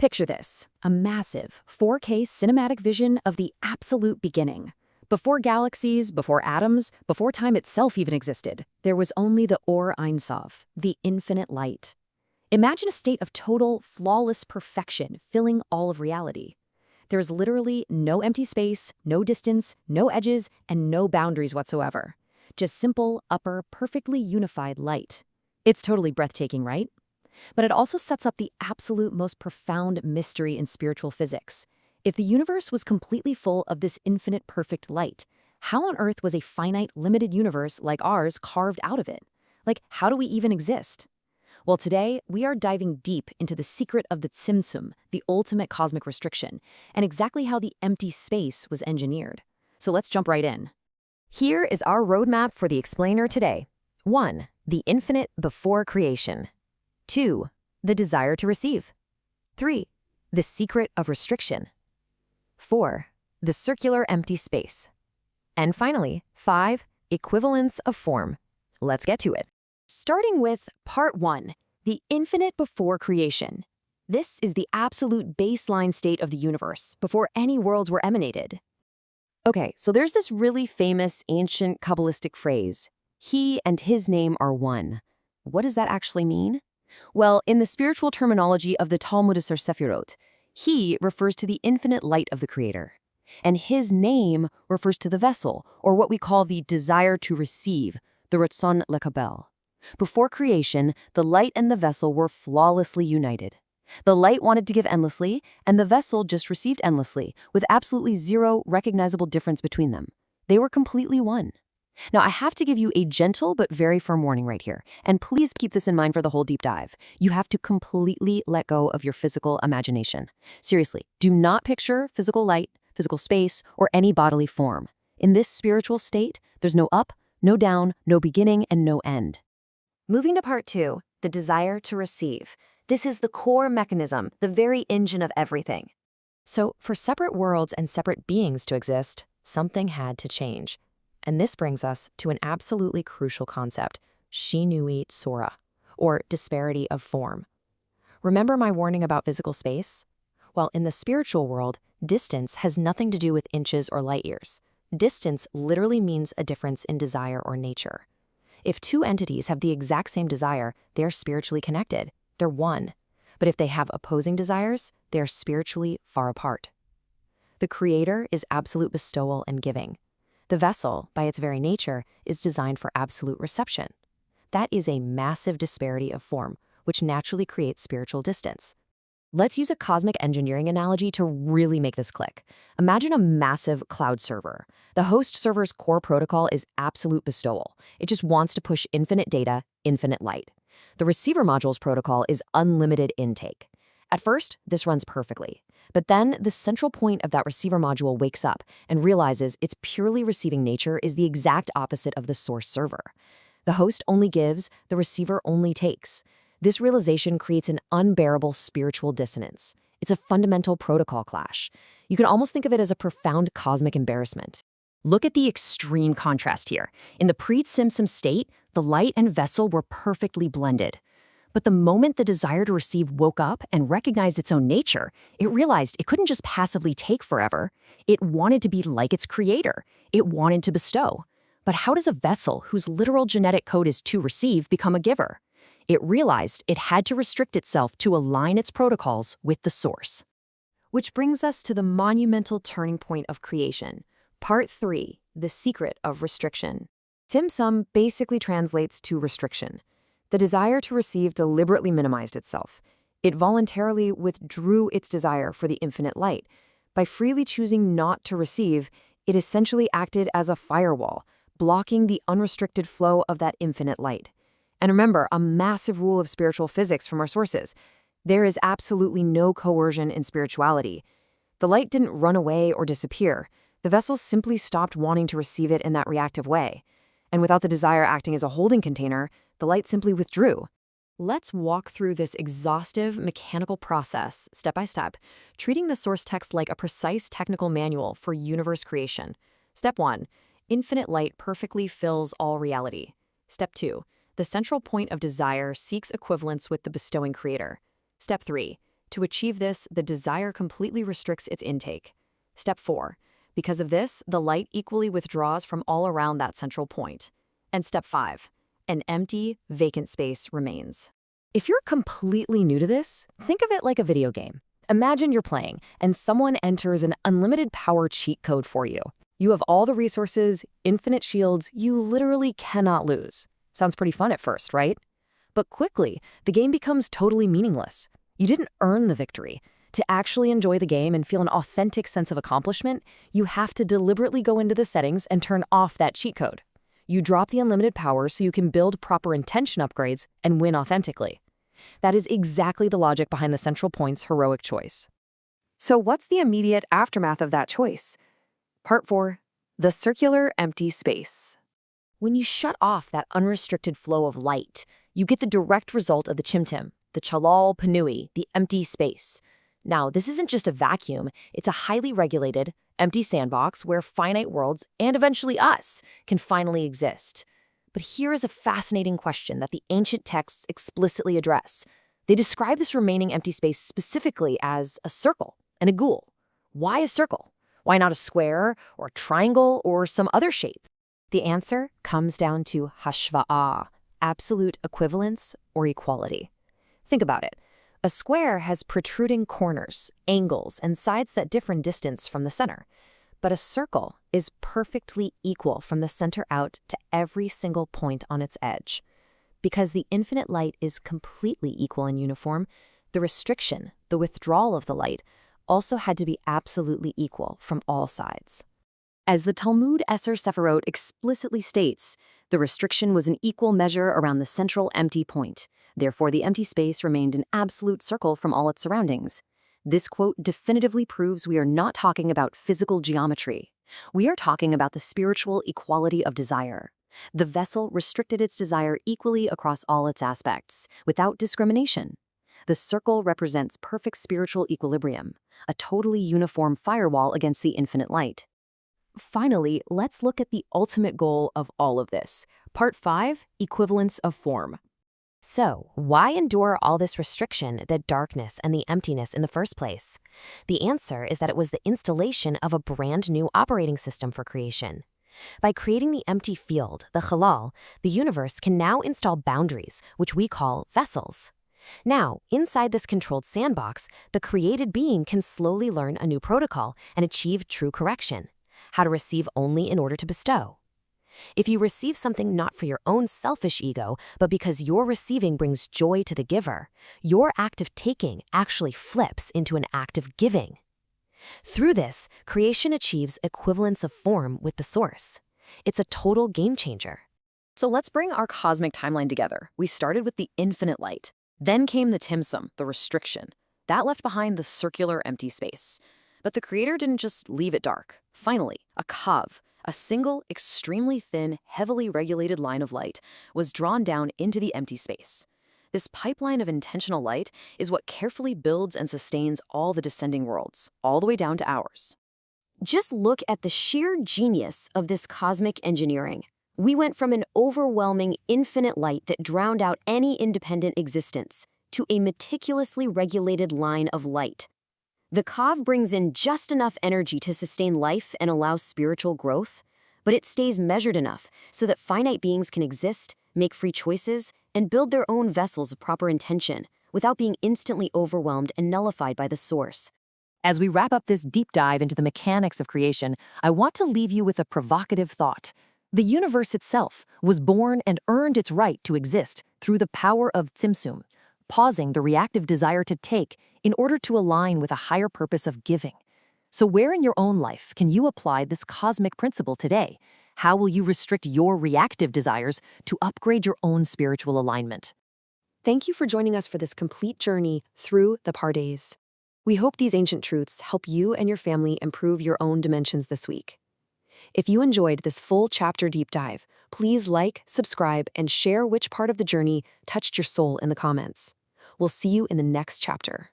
Picture this, a massive 4K cinematic vision of the absolute beginning. Before galaxies, before atoms, before time itself even existed, there was only the Ohr Ein Sof, the infinite light. Imagine a state of total, flawless perfection filling all of reality. There is literally no empty space, no distance, no edges, and no boundaries whatsoever. Just simple, upper, perfectly unified light. It's totally breathtaking, right? But it also sets up the absolute most profound mystery in spiritual physics. If the universe was completely full of this infinite perfect light, how on earth was a finite, limited universe like ours carved out of it? Like, how do we even exist? Well, today, we are diving deep into the secret of the Tzimtzum, the ultimate cosmic restriction, and exactly how the empty space was engineered. So let's jump right in. Here is our roadmap for the explainer today. 1. The infinite before creation. 2. The desire to receive. 3. The secret of restriction. 4. The circular empty space. And finally, 5. Equivalence of form. Let's get to it. Starting with Part 1, the infinite before creation. This is the absolute baseline state of the universe, before any worlds were emanated. Okay, so there's this really famous ancient Kabbalistic phrase, he and his name are one. What does that actually mean? Well, in the spiritual terminology of the Talmud Eser Sefirot, he refers to the infinite light of the Creator, and his name refers to the vessel, or what we call the desire to receive, the ratzon lekabel. Before creation, the light and the vessel were flawlessly united. The light wanted to give endlessly, and the vessel just received endlessly, with absolutely zero recognizable difference between them. They were completely one. Now, I have to give you a gentle but very firm warning right here, and please keep this in mind for the whole deep dive. You have to completely let go of your physical imagination. Seriously, do not picture physical light, physical space, or any bodily form. In this spiritual state, there's no up, no down, no beginning, and no end. Moving to Part 2, the desire to receive. This is the core mechanism, the very engine of everything. So, for separate worlds and separate beings to exist, something had to change. And this brings us to an absolutely crucial concept, Shinui Tzurah, or disparity of form. Remember my warning about physical space? Well, in the spiritual world, distance has nothing to do with inches or light years. Distance literally means a difference in desire or nature. If two entities have the exact same desire, they are spiritually connected. They're one. But if they have opposing desires, they are spiritually far apart. The Creator is absolute bestowal and giving. The vessel, by its very nature, is designed for absolute reception. That is a massive disparity of form, which naturally creates spiritual distance. Let's use a cosmic engineering analogy to really make this click. Imagine a massive cloud server. The host server's core protocol is absolute bestowal. It just wants to push infinite data, infinite light. The receiver module's protocol is unlimited intake. At first, this runs perfectly. But then the central point of that receiver module wakes up and realizes its purely receiving nature is the exact opposite of the source server. The host only gives, the receiver only takes. This realization creates an unbearable spiritual dissonance. It's a fundamental protocol clash. You can almost think of it as a profound cosmic embarrassment. Look at the extreme contrast here. In the pre-Tzimtzum state, the light and vessel were perfectly blended. But the moment the desire to receive woke up and recognized its own nature, it realized it couldn't just passively take forever. It wanted to be like its creator. It wanted to bestow. But how does a vessel whose literal genetic code is to receive become a giver? It realized it had to restrict itself to align its protocols with the source. Which brings us to the monumental turning point of creation. Part 3, the secret of restriction. Tzimtzum basically translates to restriction. The desire to receive deliberately minimized itself. It voluntarily withdrew its desire for the infinite light. By freely choosing not to receive, it essentially acted as a firewall, blocking the unrestricted flow of that infinite light. And remember, a massive rule of spiritual physics from our sources. There is absolutely no coercion in spirituality. The light didn't run away or disappear. The vessel simply stopped wanting to receive it in that reactive way. And without the desire acting as a holding container, the light simply withdrew. Let's walk through this exhaustive mechanical process, step by step, treating the source text like a precise technical manual for universe creation. Step 1. Infinite light perfectly fills all reality. Step 2. The central point of desire seeks equivalence with the bestowing creator. Step 3. To achieve this, the desire completely restricts its intake. Step 4. Because of this, the light equally withdraws from all around that central point. And step 5. An empty, vacant space remains. If you're completely new to this, think of it like a video game. Imagine you're playing, and someone enters an unlimited power cheat code for you. You have all the resources, infinite shields, you literally cannot lose. Sounds pretty fun at first, right? But quickly, the game becomes totally meaningless. You didn't earn the victory. To actually enjoy the game and feel an authentic sense of accomplishment, you have to deliberately go into the settings and turn off that cheat code. You drop the unlimited power so you can build proper intention upgrades and win authentically. That is exactly the logic behind the central point's heroic choice. So what's the immediate aftermath of that choice? Part 4. The circular empty space. When you shut off that unrestricted flow of light, you get the direct result of the Tzimtzum, the Chalal Panui, the empty space. Now, this isn't just a vacuum, it's a highly regulated, empty sandbox where finite worlds, and eventually us, can finally exist. But here is a fascinating question that the ancient texts explicitly address. They describe this remaining empty space specifically as a circle, an Igul. Why a circle? Why not a square, or a triangle, or some other shape? The answer comes down to hashva'ah, absolute equivalence or equality. Think about it. A square has protruding corners, angles, and sides that differ in distance from the center. But a circle is perfectly equal from the center out to every single point on its edge. Because the infinite light is completely equal and uniform, the restriction, the withdrawal of the light, also had to be absolutely equal from all sides. As the Talmud Eser Sefirot explicitly states, the restriction was an equal measure around the central empty point. Therefore, the empty space remained an absolute circle from all its surroundings. This quote definitively proves we are not talking about physical geometry. We are talking about the spiritual equality of desire. The vessel restricted its desire equally across all its aspects, without discrimination. The circle represents perfect spiritual equilibrium, a totally uniform firewall against the infinite light. Finally, let's look at the ultimate goal of all of this. Part 5, Equivalence of Form. So, why endure all this restriction, the darkness, and the emptiness in the first place? The answer is that it was the installation of a brand new operating system for creation. By creating the empty field, the Chalal, the universe can now install boundaries, which we call vessels. Now, inside this controlled sandbox, the created being can slowly learn a new protocol and achieve true correction, how to receive only in order to bestow. If you receive something not for your own selfish ego, but because your receiving brings joy to the giver, your act of taking actually flips into an act of giving. Through this, creation achieves equivalence of form with the source. It's a total game changer. So let's bring our cosmic timeline together. We started with the infinite light. Then came the Tzimtzum, the restriction. That left behind the circular empty space. But the Creator didn't just leave it dark. Finally, a kav, a single, extremely thin, heavily regulated line of light, was drawn down into the empty space. This pipeline of intentional light is what carefully builds and sustains all the descending worlds, all the way down to ours. Just look at the sheer genius of this cosmic engineering. We went from an overwhelming, infinite light that drowned out any independent existence to a meticulously regulated line of light. The Kav brings in just enough energy to sustain life and allow spiritual growth, but it stays measured enough so that finite beings can exist, make free choices, and build their own vessels of proper intention without being instantly overwhelmed and nullified by the source. As we wrap up this deep dive into the mechanics of creation, I want to leave you with a provocative thought. The universe itself was born and earned its right to exist through the power of Tzimtzum, pausing the reactive desire to take in order to align with a higher purpose of giving. So where in your own life can you apply this cosmic principle today? How will you restrict your reactive desires to upgrade your own spiritual alignment? Thank you for joining us for this complete journey through the Pardes. We hope these ancient truths help you and your family improve your own dimensions this week. If you enjoyed this full chapter deep dive, please like, subscribe, and share which part of the journey touched your soul in the comments. We'll see you in the next chapter.